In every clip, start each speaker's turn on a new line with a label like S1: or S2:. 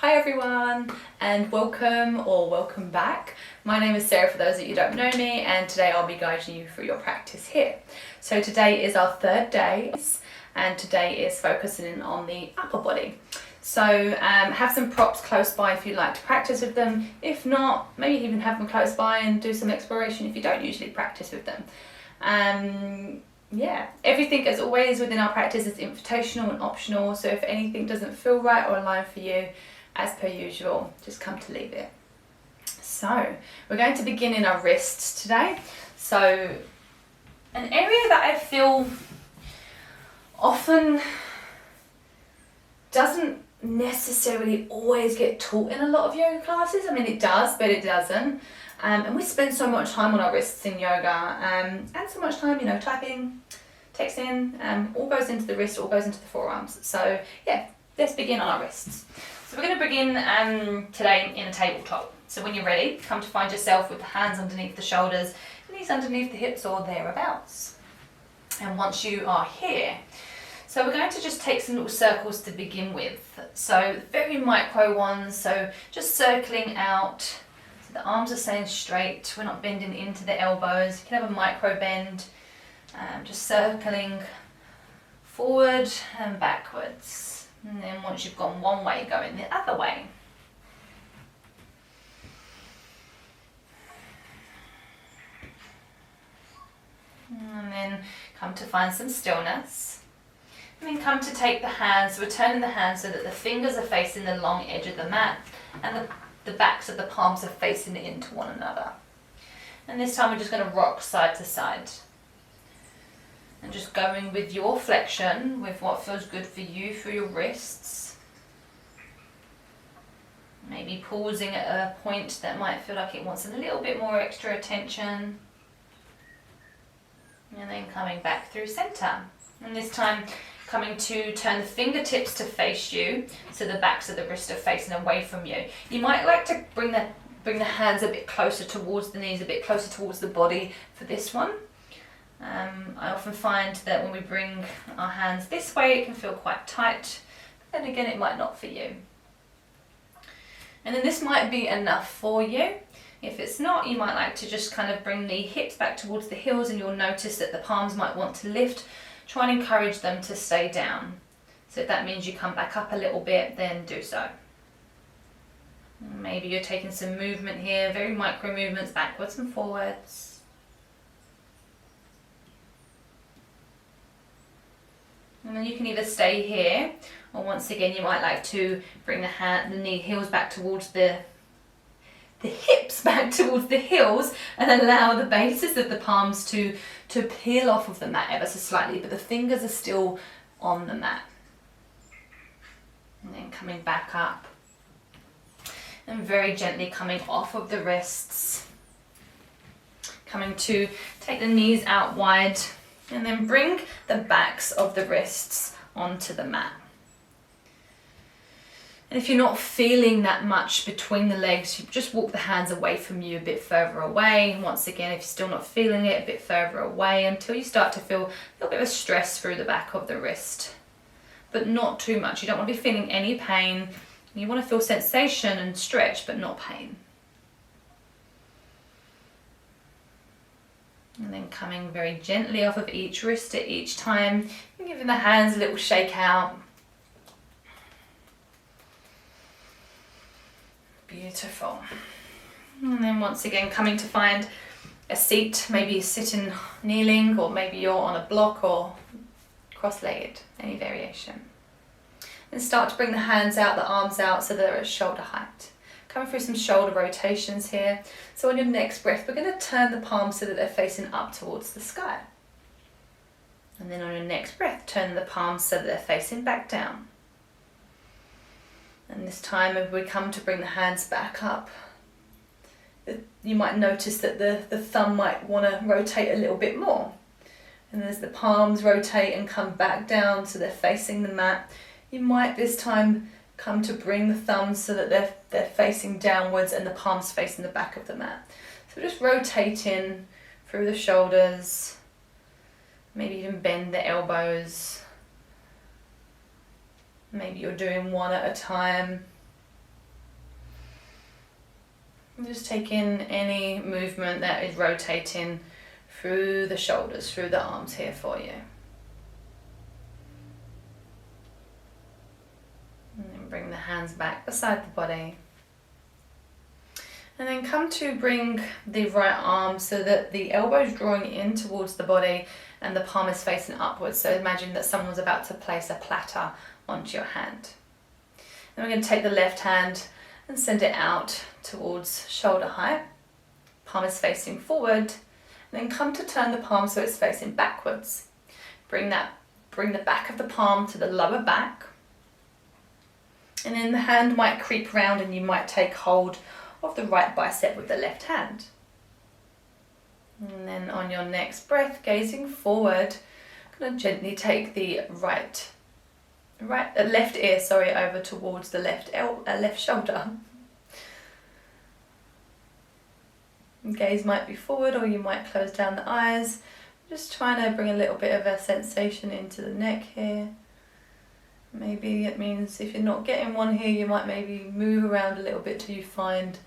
S1: Hi everyone, and welcome back. My name is Sarah for those that you don't know me, and today I'll be guiding you through your practice here. So today is our third day, and today is focusing on the upper body. So have some props close by if you'd like to practice with them. If not, maybe even have them close by and do some exploration if you don't usually practice with them. Yeah, everything as always within our practice is invitational and optional, so if anything doesn't feel right or align for you, as per usual, just come to leave it. So we're going to begin in our wrists today. So an area that I feel often doesn't necessarily always get taught in a lot of yoga classes. I mean, it does, but it doesn't. And we spend so much time on our wrists in yoga, and so much time, typing, texting, all goes into the wrist, all goes into the forearms. So yeah, let's begin on our wrists. So we're going to begin today in a tabletop. So when you're ready, come to find yourself with the hands underneath the shoulders, knees underneath the hips or thereabouts. And once you are here, so we're going to just take some little circles to begin with. So very micro ones, so just circling out. So the arms are staying straight, we're not bending into the elbows. You can have a micro bend, just circling forward and backwards. And then once you've gone one way, go in the other way. And then come to find some stillness. And then come to take the hands, we're turning the hands so that the fingers are facing the long edge of the mat and the backs of the palms are facing into one another. And this time we're just going to rock side to side. And just going with your flexion, with what feels good for you for your wrists. Maybe pausing at a point that might feel like it wants a little bit more extra attention. And then coming back through center. And this time coming to turn the fingertips to face you, so the backs of the wrists are facing away from you. You might like to bring the hands a bit closer towards the knees, a bit closer towards the body for this one. I often find that when we bring our hands this way, it can feel quite tight, but then again, it might not for you. And then this might be enough for you. If it's not, you might like to just kind of bring the hips back towards the heels, and you'll notice that the palms might want to lift. Try and encourage them to stay down. So if that means you come back up a little bit, then do so. Maybe you're taking some movement here, very micro movements backwards and forwards. And then you can either stay here, or once again you might like to bring the knee heels back towards the hips back towards the heels, and allow the bases of the palms to peel off of the mat ever so slightly, but the fingers are still on the mat. And then coming back up, and very gently coming off of the wrists. Coming to take the knees out wide, and then bring the backs of the wrists onto the mat. And if you're not feeling that much between the legs, you just walk the hands away from you a bit further away. Once again, if you're still not feeling it, a bit further away until you start to feel a little bit of stress through the back of the wrist. But not too much. You don't want to be feeling any pain. You want to feel sensation and stretch, but not pain. And then coming very gently off of each wrist at each time, and giving the hands a little shake out. Beautiful. And then once again coming to find a seat, maybe sitting kneeling, or maybe you're on a block or cross-legged, any variation. And start to bring the hands out, the arms out, so they're at shoulder height. Coming through some shoulder rotations here. So on your next breath, we're going to turn the palms so that they're facing up towards the sky. And then on your next breath, turn the palms so that they're facing back down. And this time, if we come to bring the hands back up, you might notice that the thumb might want to rotate a little bit more. And as the palms rotate and come back down so they're facing the mat, you might this time come to bring the thumbs so that they're facing downwards and the palms facing the back of the mat. So just rotating through the shoulders, maybe even bend the elbows. Maybe you're doing one at a time. And just take in any movement that is rotating through the shoulders, through the arms here for you. And then bring the hands back beside the body. And then come to bring the right arm so that the elbow is drawing in towards the body and the palm is facing upwards. So imagine that someone's about to place a platter onto your hand. Then we're going to take the left hand and send it out towards shoulder height. Palm is facing forward. And then come to turn the palm so it's facing backwards. Bring the back of the palm to the lower back. And then the hand might creep around and you might take hold of the right bicep with the left hand. And then on your next breath, gazing forward, I'm going to gently take the left ear over towards the left shoulder. And gaze might be forward, or you might close down the eyes. Just trying to bring a little bit of a sensation into the neck here. Maybe it means if you're not getting one here, you might maybe move around a little bit till you find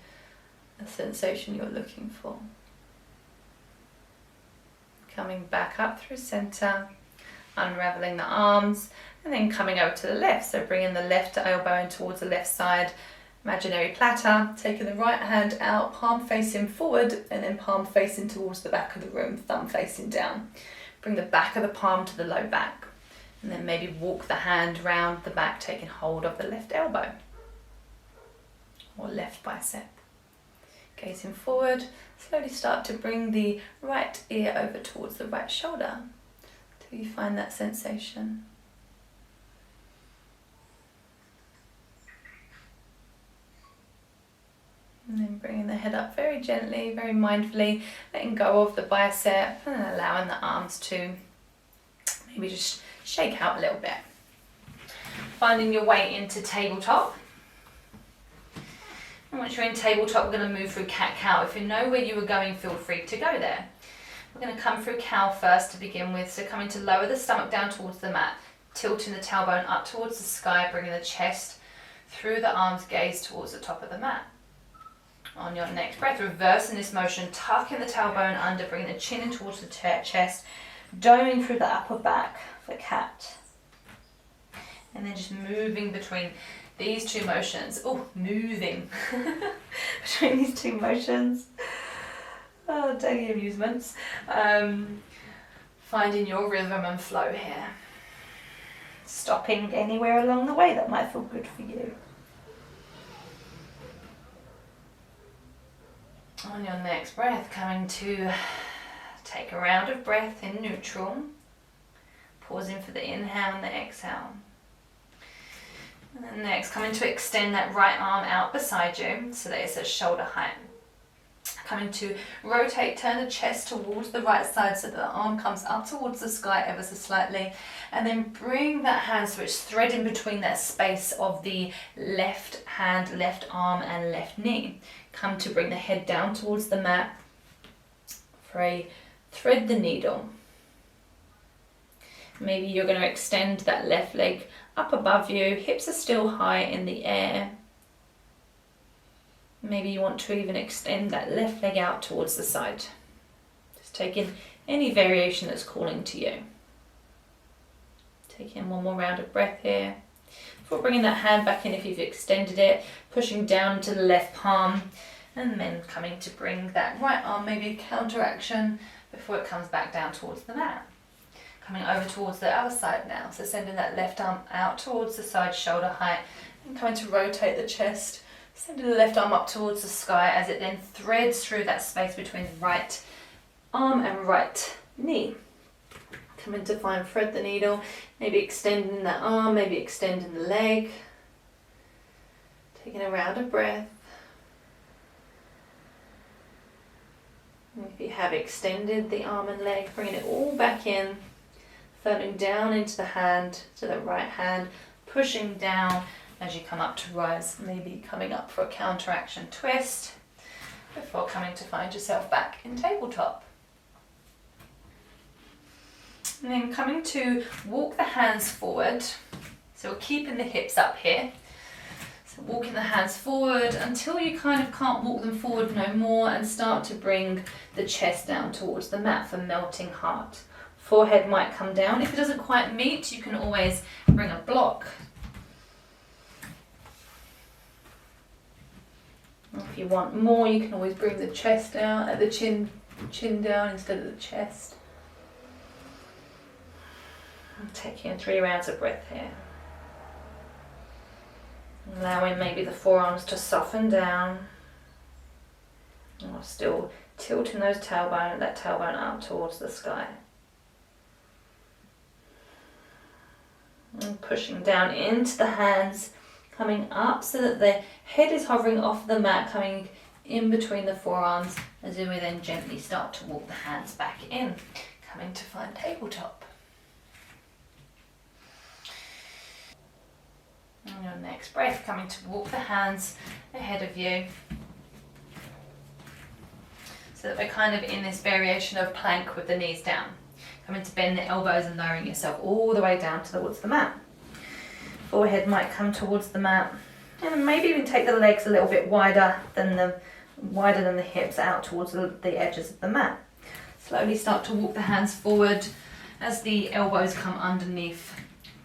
S1: a sensation you're looking for. Coming back up through center, unraveling the arms, and then coming over to the left. So bringing the left elbow in towards the left side, imaginary platter, taking the right hand out, palm facing forward, and then palm facing towards the back of the room, thumb facing down. Bring the back of the palm to the low back, and then maybe walk the hand round the back, taking hold of the left elbow or left bicep. Gazing forward, slowly start to bring the right ear over towards the right shoulder till you find that sensation. And then bringing the head up very gently, very mindfully, letting go of the bicep and allowing the arms to maybe just shake out a little bit. Finding your way into tabletop. And once you're in tabletop, we're going to move through cat-cow. If you know where you were going, feel free to go there. We're going to come through cow first to begin with. So coming to lower the stomach down towards the mat, tilting the tailbone up towards the sky, bringing the chest through the arms, gaze towards the top of the mat. On your next breath, reversing this motion, tucking the tailbone under, bringing the chin in towards the chest, doming through the upper back for cat. And then just moving between these two motions. Oh, moving between these two motions. Oh, daily amusements. Finding your rhythm and flow here. Stopping anywhere along the way that might feel good for you. On your next breath, coming to take a round of breath in neutral. Pausing for the inhale and the exhale. And then next, coming to extend that right arm out beside you so that it's at shoulder height. Coming to rotate, turn the chest towards the right side so that the arm comes up towards the sky ever so slightly. And then bring that hand so it's threading between that space of the left hand, left arm and left knee. Come to bring the head down towards the mat for a thread the needle. Maybe you're going to extend that left leg up above you, hips are still high in the air. Maybe you want to even extend that left leg out towards the side. Just take in any variation that's calling to you. Take in one more round of breath here. Before bringing that hand back in if you've extended it, pushing down to the left palm, and then coming to bring that right arm, maybe a counteraction before it comes back down towards the mat. Coming over towards the other side now, so sending that left arm out towards the side, shoulder height, and coming to rotate the chest, sending the left arm up towards the sky as it then threads through that space between the right arm and right knee. Coming to find thread the needle, maybe extending the arm, maybe extending the leg. Taking a round of breath. And if you have extended the arm and leg, bringing it all back in. Firming down into the hand, to the right hand, pushing down as you come up to rise, maybe coming up for a counteraction twist before coming to find yourself back in tabletop. And then coming to walk the hands forward, so we're keeping the hips up here. So walking the hands forward until you kind of can't walk them forward no more, and start to bring the chest down towards the mat for melting heart. Forehead might come down. If it doesn't quite meet, you can always bring a block. If you want more, you can always bring the chest down, the chin down instead of the chest. I'm taking 3 rounds of breath here. Allowing maybe the forearms to soften down. Or still tilting that tailbone up towards the sky. And pushing down into the hands, coming up so that the head is hovering off the mat, coming in between the forearms, as we then gently start to walk the hands back in, coming to find tabletop. And your next breath, coming to walk the hands ahead of you. So that we're kind of in this variation of plank with the knees down. Coming to bend the elbows and lowering yourself all the way down towards the mat. Forehead might come towards the mat. And maybe even take the legs a little bit wider than the hips, out towards the edges of the mat. Slowly start to walk the hands forward as the elbows come underneath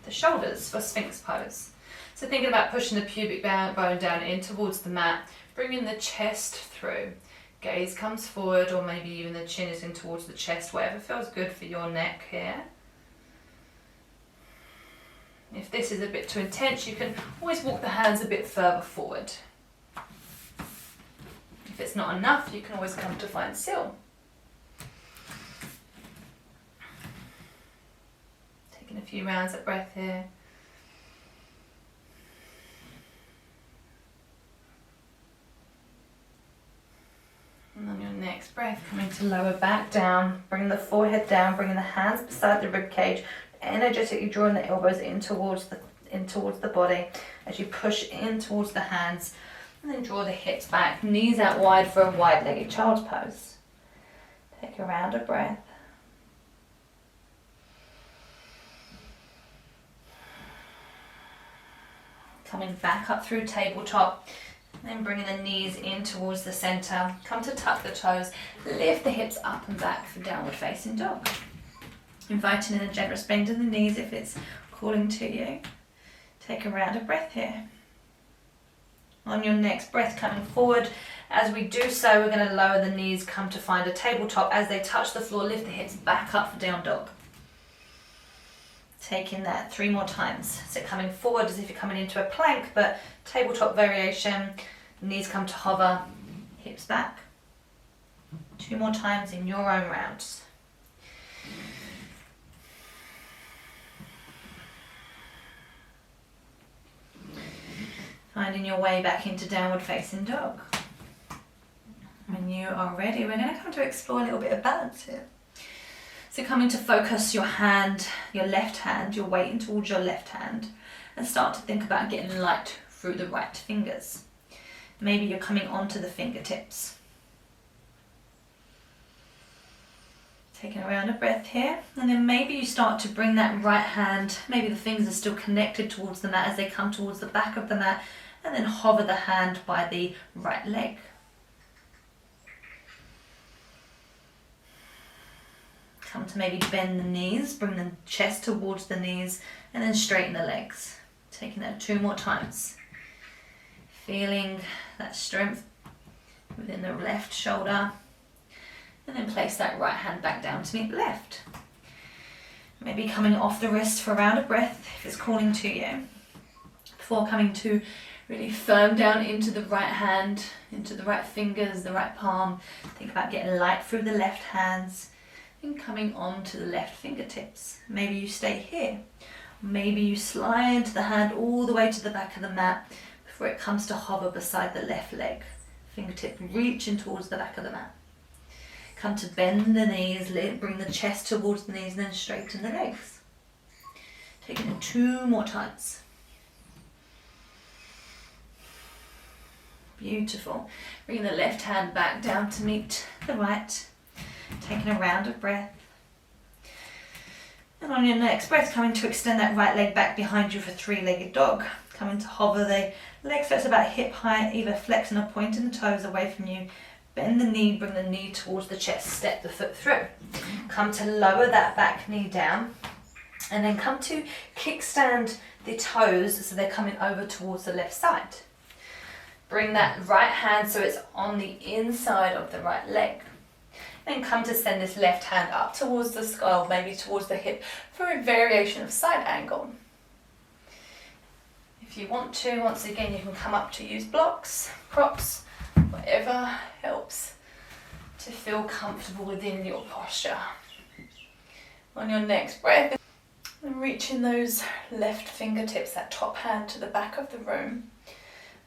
S1: the shoulders for Sphinx pose. So thinking about pushing the pubic bone down in towards the mat, bringing the chest through. Gaze comes forward, or maybe even the chin is in towards the chest, whatever feels good for your neck here. If this is a bit too intense, you can always walk the hands a bit further forward. If it's not enough, you can always come to find Sill. Taking a few rounds of breath here. And on your next breath, coming to lower back down, bring the forehead down, bringing the hands beside the rib cage, energetically drawing the elbows in towards the body as you push in towards the hands, and then draw the hips back, knees out wide for a wide-legged child's pose. Take a round of breath. Coming back up through tabletop. Then bringing the knees in towards the center. Come to tuck the toes. Lift the hips up and back for downward facing dog. Inviting in a generous bend in the knees if it's calling to you. Take a round of breath here. On your next breath, coming forward. As we do so, we're going to lower the knees, come to find a tabletop. As they touch the floor, lift the hips back up for down dog. Taking that 3 more times. So coming forward as if you're coming into a plank, but tabletop variation. Knees come to hover, hips back. 2 more times in your own rounds. Finding your way back into downward facing dog. When you are ready, we're going to come to explore a little bit of balance here. So coming to focus your hand, your left hand, your weight in towards your left hand, and start to think about getting light through the right fingers. Maybe you're coming onto the fingertips. Taking a round of breath here, and then maybe you start to bring that right hand, maybe the fingers are still connected towards the mat as they come towards the back of the mat, and then hover the hand by the right leg. Come to maybe bend the knees, bring the chest towards the knees, and then straighten the legs. Taking that 2 more times. Feeling that strength within the left shoulder, and then place that right hand back down to meet the left. Maybe coming off the wrist for a round of breath if it's calling to you. Before coming to really firm down into the right hand, into the right fingers, the right palm. Think about getting light through the left hands and coming on to the left fingertips. Maybe you stay here. Maybe you slide the hand all the way to the back of the mat before it comes to hover beside the left leg. Fingertip reaching towards the back of the mat. Come to bend the knees, bring the chest towards the knees, and then straighten the legs. Taking it 2 more times. Beautiful. Bring the left hand back down to meet the right. Taking a round of breath. And on your next breath, coming to extend that right leg back behind you for 3-legged dog. coming to hover the legs so it's about hip height, either flexing or pointing the toes away from you. Bend the knee, bring the knee towards the chest, step the foot through. Come to lower that back knee down, and then come to kickstand the toes so they're coming over towards the left side. Bring that right hand so it's on the inside of the right leg. Then come to send this left hand up towards the skull, maybe towards the hip, for a variation of side angle. If you want to, once again, you can come up to use blocks, props, whatever helps to feel comfortable within your posture. On your next breath, and reaching those left fingertips, that top hand, to the back of the room.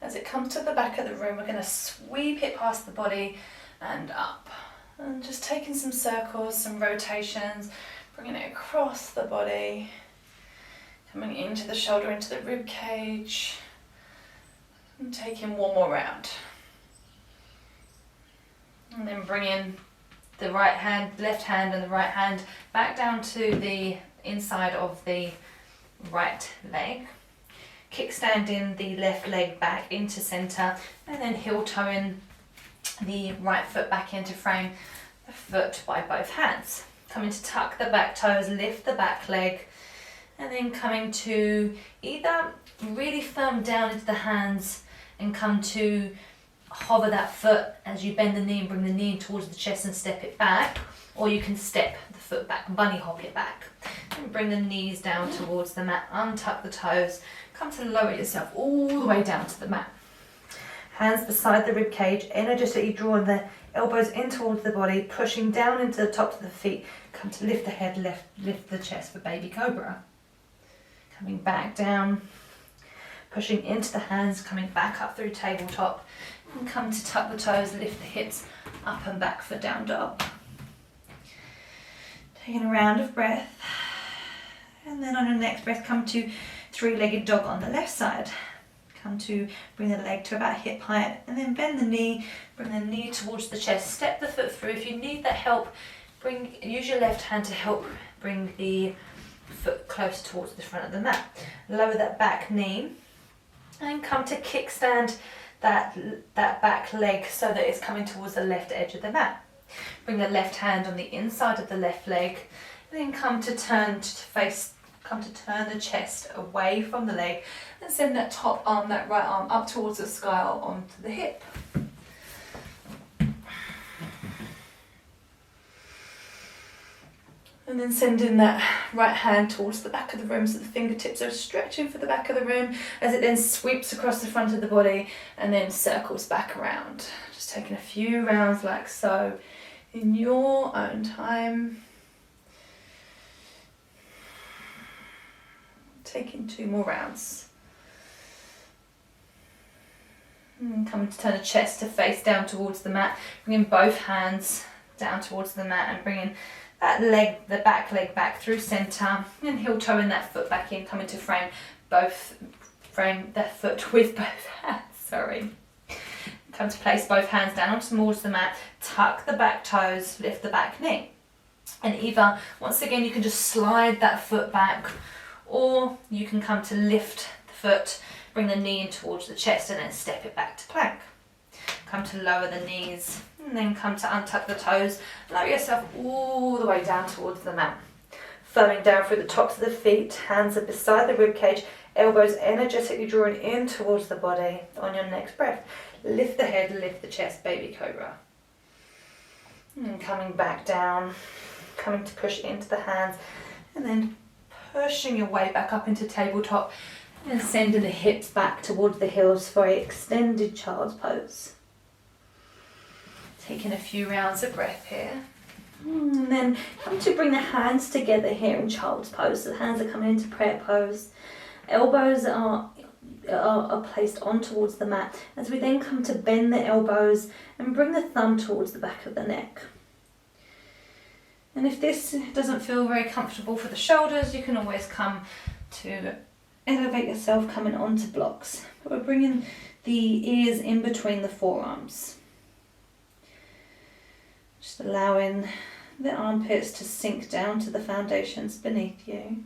S1: As it comes to the back of the room, we're going to sweep it past the body and up. And just taking some circles, some rotations, bringing it across the body, coming into the shoulder, into the rib cage, and taking one more round. And then bringing the right hand, left hand and the right hand back down to the inside of the right leg. Kickstanding the left leg back into center, and then heel toeing the right foot back into frame, the foot by both hands. Coming to tuck the back toes, lift the back leg, and then coming to either really firm down into the hands and come to hover that foot as you bend the knee and bring the knee towards the chest and step it back, or you can step the foot back, bunny hop it back, and bring the knees down towards the mat, untuck the toes, come to lower yourself all the way down to the mat. Hands beside the rib cage, energetically drawing the elbows in towards the body, pushing down into the tops of the feet. Come to lift the head, lift the chest for baby cobra. Coming back down, pushing into the hands, coming back up through tabletop, and come to tuck the toes, lift the hips up and back for down dog. Taking a round of breath, and then on your next breath, come to three-legged dog on the left side. Come to bring the leg to about hip height, and then bend the knee, bring the knee towards the chest, step the foot through. If you need that help, use your left hand to help bring the foot close towards the front of the mat. Lower that back knee, and come to kickstand that back leg so that it's coming towards the left edge of the mat. Bring the left hand on the inside of the left leg, and then come to turn the chest away from the leg and send that top arm, that right arm, up towards the skull onto the hip. And then sending that right hand towards the back of the room so the fingertips are stretching for the back of the room as it then sweeps across the front of the body and then circles back around. Just taking a few rounds like so in your own time. Taking 2 more rounds. And coming to turn the chest to face down towards the mat, bringing both hands down towards the mat and bringing that leg, the back leg back through center, and heel toeing that foot back in, coming to frame that foot with both hands, sorry. Come to place both hands down towards the mat, tuck the back toes, lift the back knee. And either, once again, you can just slide that foot back, or you can come to lift the foot, bring the knee in towards the chest and then step it back to plank. Come to lower the knees and then come to untuck the toes, lower yourself all the way down towards the mat. Firming down through the tops of the feet, hands are beside the rib cage, elbows energetically drawing in towards the body. On your next breath, lift the head, lift the chest, baby cobra. And coming back down, coming to push into the hands and then pushing your way back up into tabletop and sending the hips back towards the heels for an extended child's pose. Taking a few rounds of breath here. And then come to bring the hands together here in child's pose. So the hands are coming into prayer pose. Elbows are placed on towards the mat as we then come to bend the elbows and bring the thumb towards the back of the neck. And if this doesn't feel very comfortable for the shoulders, you can always come to elevate yourself coming onto blocks. But we're bringing the ears in between the forearms. Just allowing the armpits to sink down to the foundations beneath you.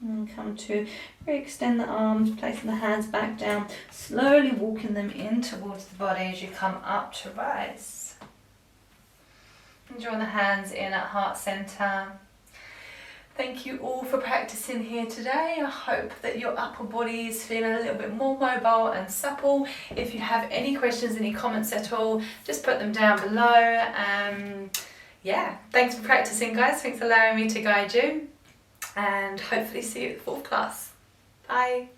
S1: And come to re-extend the arms, placing the hands back down, slowly walking them in towards the body as you come up to rise. And drawing the hands in at heart center. Thank you all for practicing here today. I hope that your upper body is feeling a little bit more mobile and supple. If you have any questions, any comments at all, just put them down below. Yeah, thanks for practicing, guys. Thanks for allowing me to guide you. And hopefully see you at the 4th class. Bye.